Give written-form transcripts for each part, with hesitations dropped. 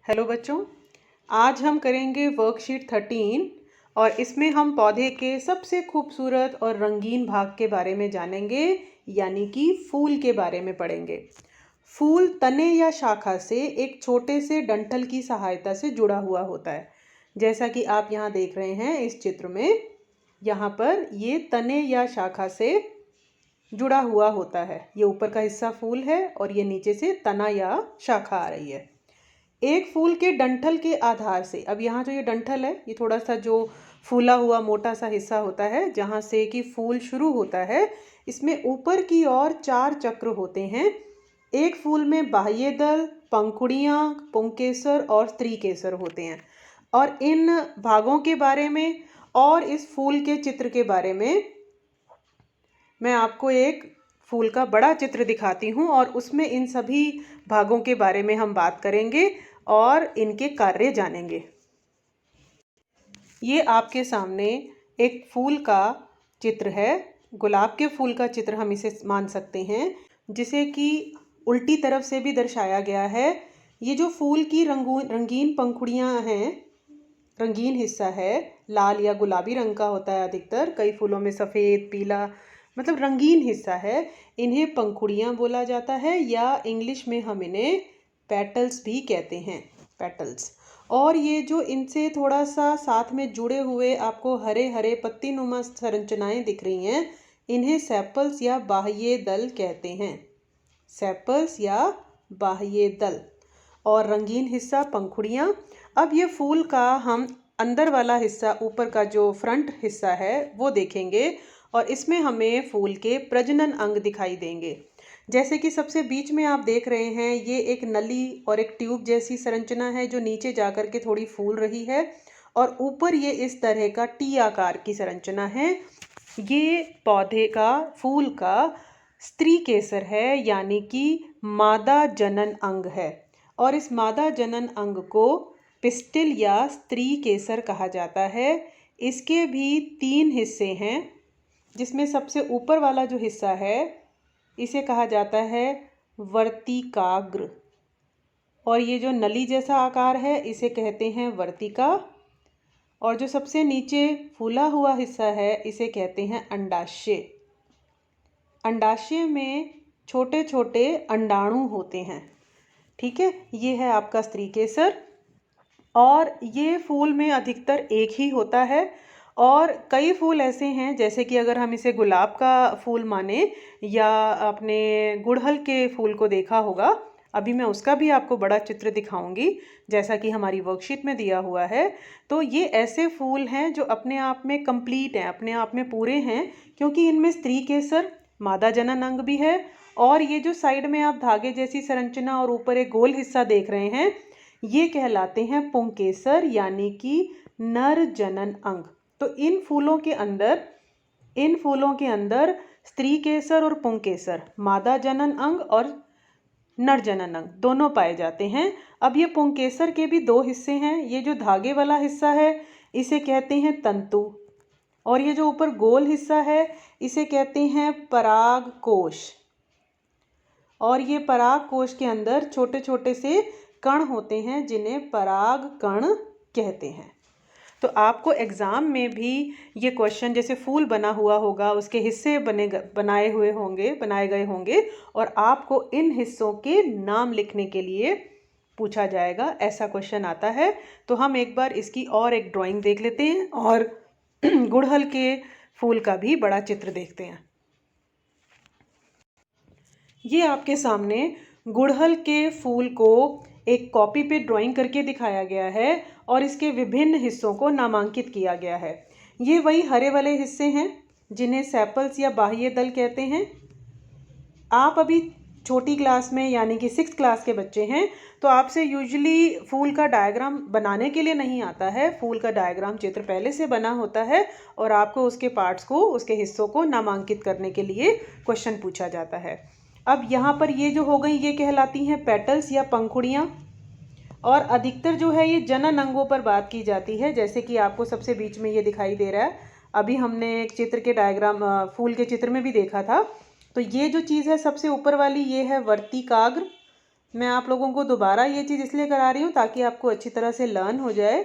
Hello बच्चों, आज हम करेंगे वर्कशीट 13 और इसमें हम पौधे के सबसे खूबसूरत और रंगीन भाग के बारे में जानेंगे, यानी कि फूल के बारे में पढ़ेंगे। फूल तने या शाखा से एक छोटे से डंठल की सहायता से जुड़ा हुआ होता है। जैसा कि आप यहाँ देख रहे हैं इस चित्र में, यहाँ पर ये तने या शाखा से जुड़ा हुआ होता है। ये ऊपर का हिस्सा फूल है और ये नीचे से तना या शाखा आ रही है। एक फूल के डंठल के आधार से, अब यहाँ जो ये डंठल है, ये थोड़ा सा जो फूला हुआ मोटा सा हिस्सा होता है जहाँ से कि फूल शुरू होता है, इसमें ऊपर की ओर 4 चक्र होते हैं। एक फूल में बाह्य दल, पंखुड़ियाँ, पुंकेसर और स्त्रीकेसर होते हैं। और इन भागों के बारे में और इस फूल के चित्र के बारे में मैं आपको एक फूल का बड़ा चित्र दिखाती हूँ और उसमें इन सभी भागों के बारे में हम बात करेंगे और इनके कार्य जानेंगे। ये आपके सामने एक फूल का चित्र है। गुलाब के फूल का चित्र हम इसे मान सकते हैं, जिसे कि उल्टी तरफ से भी दर्शाया गया है। ये जो फूल की रंगीन पंखुड़ियाँ हैं, रंगीन हिस्सा है, लाल या गुलाबी रंग का होता है अधिकतर, कई फूलों में सफ़ेद, पीला, मतलब रंगीन हिस्सा है। इन्हें पंखुड़ियाँ बोला जाता है या इंग्लिश में हम इन्हें पेटल्स भी कहते हैं, पेटल्स। और ये जो इनसे थोड़ा सा साथ में जुड़े हुए आपको हरे हरे पत्ती नुमा संरचनाएं दिख रही हैं, इन्हें सेपल्स या बाह्य दल कहते हैं, सेपल्स या बाह्य दल। और रंगीन हिस्सा पंखुड़ियाँ। अब ये फूल का हम अंदर वाला हिस्सा, ऊपर का जो फ्रंट हिस्सा है वो देखेंगे और इसमें हमें फूल के प्रजनन अंग दिखाई देंगे। जैसे कि सबसे बीच में आप देख रहे हैं, ये एक नली और एक ट्यूब जैसी संरचना है जो नीचे जाकर के थोड़ी फूल रही है, और ऊपर ये इस तरह का टी आकार की संरचना है। ये पौधे का, फूल का स्त्री केसर है, यानी कि मादा जनन अंग है। और इस मादा जनन अंग को पिस्टिल या स्त्री केसर कहा जाता है। इसके भी 3 हिस्से हैं, जिसमें सबसे ऊपर वाला जो हिस्सा है इसे कहा जाता है वर्तिकाग्र, और ये जो नली जैसा आकार है इसे कहते हैं वर्तिका, और जो सबसे नीचे फूला हुआ हिस्सा है इसे कहते हैं अंडाशय। अंडाशय में छोटे छोटे अंडाणु होते हैं। ठीक है, ये है आपका स्त्री केसर, और ये फूल में अधिकतर एक ही होता है। और कई फूल ऐसे हैं, जैसे कि अगर हम इसे गुलाब का फूल माने या अपने गुड़हल के फूल को देखा होगा, अभी मैं उसका भी आपको बड़ा चित्र दिखाऊंगी जैसा कि हमारी वर्कशीट में दिया हुआ है। तो ये ऐसे फूल हैं जो अपने आप में कंप्लीट हैं, अपने आप में पूरे हैं, क्योंकि इनमें स्त्री केसर, मादा जनन अंग भी है, और ये जो साइड में आप धागे जैसी संरचना और ऊपर एक गोल हिस्सा देख रहे हैं, ये कहलाते हैं पुंकेसर, यानी कि नर जनन अंग। तो इन फूलों के अंदर स्त्री केसर और पुंकेसर, मादा जनन अंग और नर जनन अंग दोनों पाए जाते हैं। अब ये पुंकेसर के भी 2 हिस्से हैं। ये जो धागे वाला हिस्सा है इसे कहते हैं तंतु, और ये जो ऊपर गोल हिस्सा है इसे कहते हैं पराग कोश। और ये पराग कोश के अंदर छोटे छोटे से कण होते हैं जिन्हें पराग कण कहते हैं। तो आपको एग्ज़ाम में भी ये क्वेश्चन, जैसे फूल बना हुआ होगा, उसके हिस्से बनाए गए होंगे, और आपको इन हिस्सों के नाम लिखने के लिए पूछा जाएगा, ऐसा क्वेश्चन आता है। तो हम एक बार इसकी और एक ड्राइंग देख लेते हैं और गुड़हल के फूल का भी बड़ा चित्र देखते हैं। ये आपके सामने गुड़हल के फूल को एक कॉपी पे ड्राइंग करके दिखाया गया है और इसके विभिन्न हिस्सों को नामांकित किया गया है। ये वही हरे वाले हिस्से हैं जिन्हें सेपल्स या बाह्य दल कहते हैं। आप अभी छोटी क्लास में, यानी कि 6th क्लास के बच्चे हैं, तो आपसे यूजुअली फूल का डायग्राम बनाने के लिए नहीं आता है। फूल का डायग्राम चित्र पहले से बना होता है और आपको उसके पार्ट्स को, उसके हिस्सों को नामांकित करने के लिए क्वेश्चन पूछा जाता है। अब यहाँ पर ये जो हो गई, ये कहलाती हैं पेटल्स या पंखुड़ियाँ, और अधिकतर जो है ये जनन अंगों पर बात की जाती है, जैसे कि आपको सबसे बीच में ये दिखाई दे रहा है। अभी हमने एक चित्र के डायग्राम, फूल के चित्र में भी देखा था। तो ये जो चीज़ है सबसे ऊपर वाली, ये है वर्तिकाग्र, मैं आप लोगों को दोबारा ये चीज़ इसलिए करा रही हूँ ताकि आपको अच्छी तरह से लर्न हो जाए,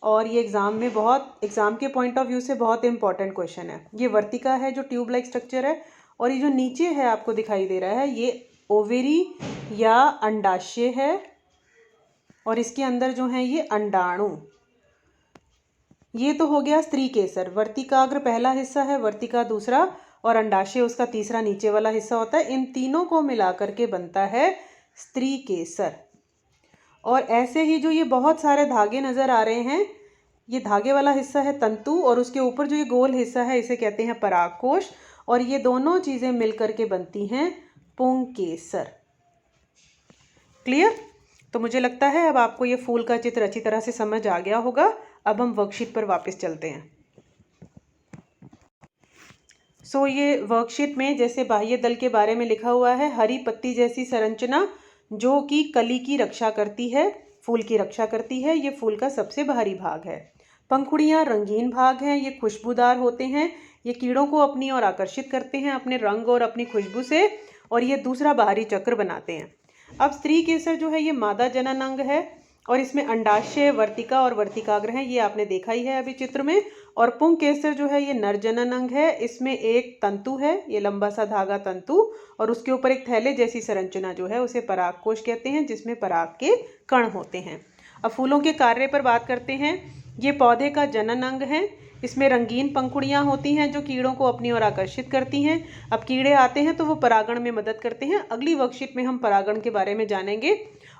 और ये एग्ज़ाम के पॉइंट ऑफ व्यू से बहुत इंपॉर्टेंट क्वेश्चन है। ये वर्तिका है जो ट्यूब लाइक स्ट्रक्चर है, और ये जो नीचे है आपको दिखाई दे रहा है ये ओवेरी या अंडाशय है, और इसके अंदर जो है ये अंडाणु। ये तो हो गया स्त्री केसर। वर्तिकाग्र पहला हिस्सा है, वर्तिका दूसरा, और अंडाशय उसका तीसरा नीचे वाला हिस्सा होता है। इन तीनों को मिलाकर के बनता है स्त्री केसर। और ऐसे ही जो ये बहुत सारे धागे नज़र आ रहे हैं, ये धागे वाला हिस्सा है तंतु, और उसके ऊपर जो ये गोल हिस्सा है इसे कहते हैं परागकोश, और ये दोनों चीज़ें मिलकर के बनती हैं पुंकेसर। क्लियर? तो मुझे लगता है अब आपको ये फूल का चित्र अच्छी तरह से समझ आ गया होगा। अब हम वर्कशीट पर वापस चलते हैं। ये वर्कशीट में जैसे बाह्य दल के बारे में लिखा हुआ है, हरी पत्ती जैसी संरचना जो कि कली की रक्षा करती है, फूल की रक्षा करती है। ये फूल का सबसे बाहरी भाग है। पंखुड़ियाँ रंगीन भाग हैं, ये खुशबूदार होते हैं, ये कीड़ों को अपनी ओर आकर्षित करते हैं अपने रंग और अपनी खुशबू से, और ये दूसरा बाहरी चक्र बनाते हैं। अब स्त्री केसर जो है ये मादा जनन अंग है, और इसमें अंडाशय, वर्तिका और वर्तिकाग्र हैं, ये आपने देखा ही है अभी चित्र में। और पुंकेसर जो है ये नर जनन अंग है, इसमें एक तंतु है, ये लंबा सा धागा तंतु, और उसके ऊपर एक थैले जैसी संरचना जो है उसे परागकोश कहते हैं, जिसमें पराग के कण होते हैं। अब फूलों के कार्य पर बात करते हैं। ये पौधे का जनन अंग है, इसमें रंगीन पंखुड़ियाँ होती हैं जो कीड़ों को अपनी ओर आकर्षित करती हैं। अब कीड़े आते हैं तो वो परागण में मदद करते हैं। अगली वर्कशीट में हम परागण के बारे में जानेंगे।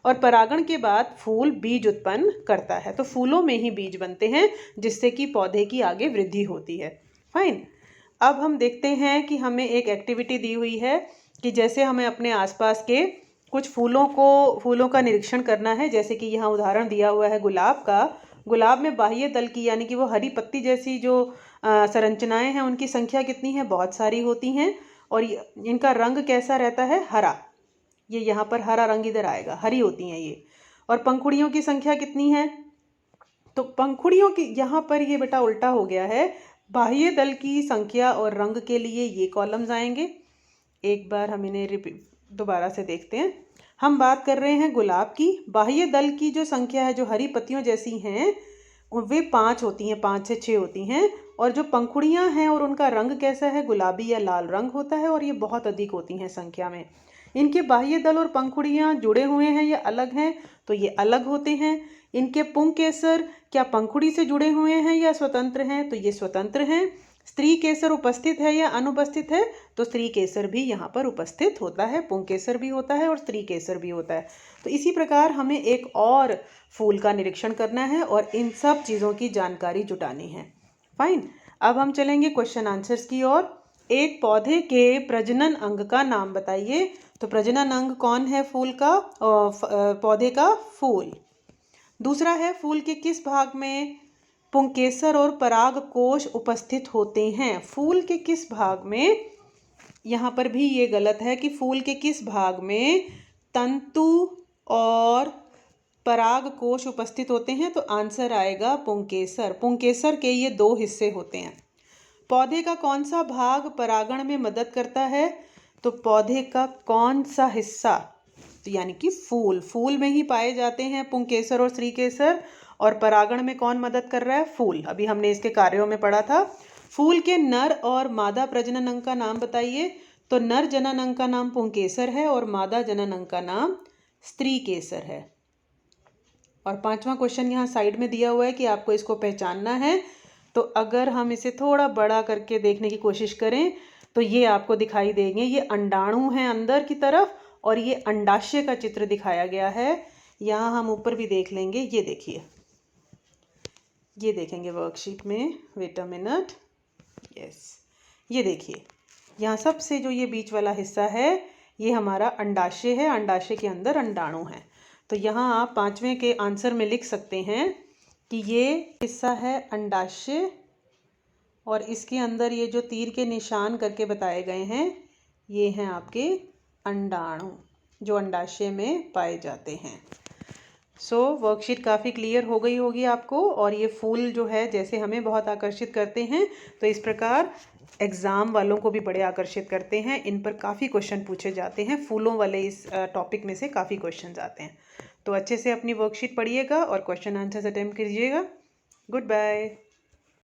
और परागण के बाद फूल बीज उत्पन्न करता है, तो फूलों में ही बीज बनते हैं जिससे कि पौधे की आगे वृद्धि होती है। फाइन। अब हम देखते हैं कि हमें एक एक्टिविटी दी हुई है कि जैसे हमें अपने आसपास के कुछ फूलों का निरीक्षण करना है। जैसे कि यहाँ उदाहरण दिया हुआ है गुलाब का। गुलाब में बाह्य दल की यानी कि वो हरी पत्ती जैसी जो संरचनाएं हैं उनकी संख्या कितनी है? बहुत सारी होती हैं। और इनका रंग कैसा रहता है? हरा। ये यहाँ पर हरा रंग इधर आएगा, हरी होती हैं ये। और पंखुड़ियों की संख्या कितनी है? तो पंखुड़ियों की यहाँ पर ये बेटा उल्टा हो गया है। बाह्य दल की संख्या और रंग के लिए ये कॉलम्स आएंगे। एक बार हम इन्हें दोबारा से देखते हैं। हम बात कर रहे हैं गुलाब की। बाह्य दल की जो संख्या है, जो हरी पत्तियों जैसी हैं, वे 5 होती हैं, 5 से 6 होती हैं। और जो पंखुड़ियाँ हैं और उनका रंग कैसा है? गुलाबी या लाल रंग होता है, और ये बहुत अधिक होती हैं संख्या में। इनके बाह्य दल और पंखुड़ियाँ जुड़े हुए हैं या अलग हैं? तो ये अलग होते हैं। इनके पुंकेसर क्या पंखुड़ी से जुड़े हुए हैं या स्वतंत्र हैं? तो ये स्वतंत्र हैं। स्त्री केसर उपस्थित है या अनुपस्थित है? तो स्त्री केसर भी यहाँ पर उपस्थित होता है, पुंकेसर भी होता है और स्त्री केसर भी होता है। तो इसी प्रकार हमें एक और फूल का निरीक्षण करना है और इन सब चीज़ों की जानकारी जुटानी है। फाइन। अब हम चलेंगे क्वेश्चन आंसर्स की ओर। एक पौधे के प्रजनन अंग का नाम बताइए। तो प्रजनन अंग कौन है फूल का? पौधे का फूल। दूसरा है फूल के किस भाग में पुंकेसर और परागकोश उपस्थित होते हैं? फूल के किस भाग में? यहाँ पर भी ये गलत है कि फूल के किस भाग में तंतु और परागकोश उपस्थित होते हैं। तो आंसर आएगा पुंकेसर। पुंकेसर के ये 2 हिस्से होते हैं। पौधे का कौन सा भाग परागण में मदद करता है? तो पौधे का कौन सा हिस्सा? तो यानी कि फूल में ही पाए जाते हैं पुंकेसर और स्त्रीकेसर। और परागण में कौन मदद कर रहा है? फूल। अभी हमने इसके कार्यों में पढ़ा था। फूल के नर और मादा प्रजनन अंग का नाम बताइए। तो नर जनन अंग का नाम पुंकेसर है और मादा जनन अंग का नाम स्त्रीकेसर है। और 5वां क्वेश्चन यहाँ साइड में दिया हुआ है कि आपको इसको पहचानना है। तो अगर हम इसे थोड़ा बड़ा करके देखने की कोशिश करें तो ये आपको दिखाई देंगे। ये अंडाणु हैं अंदर की तरफ, और ये अंडाशय का चित्र दिखाया गया है। यहाँ हम ऊपर भी देख लेंगे। ये देखिए, ये देखेंगे वर्कशीट में। Wait a minute. यस, ये देखिए, यहाँ सबसे जो ये बीच वाला हिस्सा है ये हमारा अंडाशय है। अंडाशय के अंदर अंडाणु है। तो यहाँ आप 5वें के आंसर में लिख सकते हैं कि ये हिस्सा है अंडाशय, और इसके अंदर ये जो तीर के निशान करके बताए गए हैं ये हैं आपके अंडाणु जो अंडाशय में पाए जाते हैं। वर्कशीट काफ़ी क्लियर हो गई होगी आपको। और ये फूल जो है जैसे हमें बहुत आकर्षित करते हैं, तो इस प्रकार एग्ज़ाम वालों को भी बड़े आकर्षित करते हैं। इन पर काफ़ी क्वेश्चन पूछे जाते हैं, फूलों वाले इस टॉपिक में से काफ़ी क्वेश्चन आते हैं। तो अच्छे से अपनी वर्कशीट पढ़िएगा और क्वेश्चन आंसर्स अटेम्प्ट कीजिएगा। Good bye.